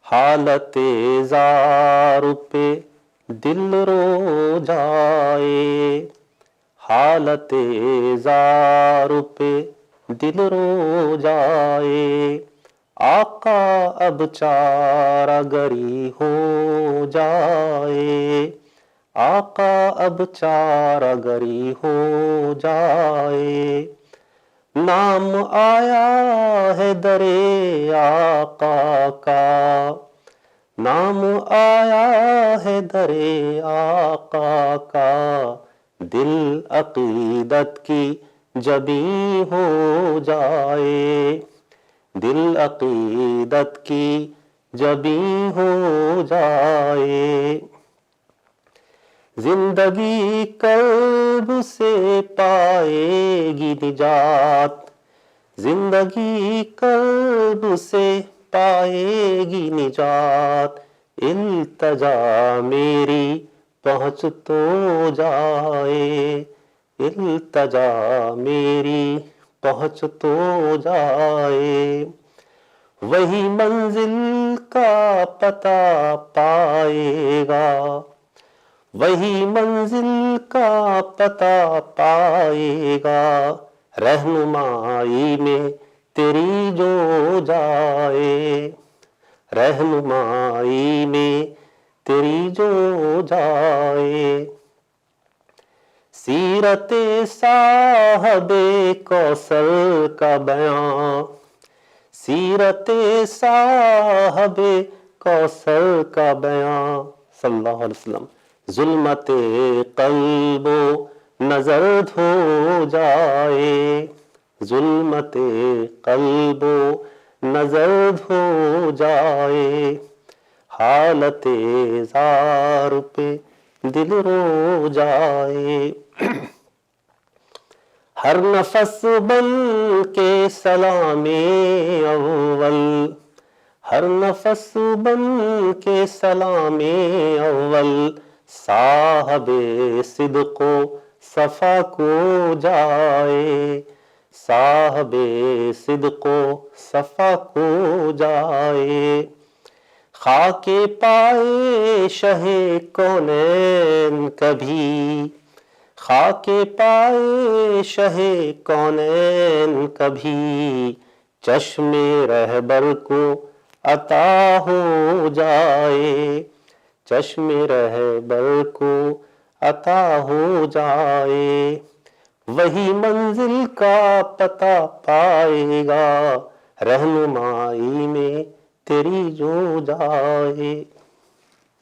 حالت زار پہ دل رو جائے، حالت زار پہ دل رو جائے، آقا اب چارہ گری ہو جائے، آقا اب چارہ گری ہو جائے، نام آیا ہے درے آقا کا، نام آیا ہے درے آقا کا، دل عقیدت کی جبیں ہو جائے، دل عقیدت کی جبیں ہو جائے، زندگی قلب سے پائے گی نجات، زندگی قلب سے پائے گی نجات، التجا میری پہنچ تو جائے، التجا میری پہنچ تو جائے، وہی منزل کا پتہ پائے گا، وہی منزل کا پتہ پائے گا، رہنمائی میں تیری جو جائے، رہنمائی میں تیری جو جائے، سیرت صاحب کوثر کا بیان، سیرت صاحب کوثر کا بیان صلی اللہ علیہ وسلم، ظلمت قلب و نظر دھو جائے، ظلمت قلب و نظر دھو جائے، حالت زار پہ دل رو جائے، ہر نفس بن کے سلام اول، ہر نفس بن کے سلام اول، صاحب صدق و صفا کو جائے، صاحب صدق و صفا کو جائے، خاک پائے شہ کونین کبھی، خاک پائے شہ کونین کبھی، چشم رہبر کو عطا ہو جائے، چشم رہبر کو عطا ہو جائے، وہی منزل کا پتہ پائے گا، رہنمائی میں تیری جو جائے۔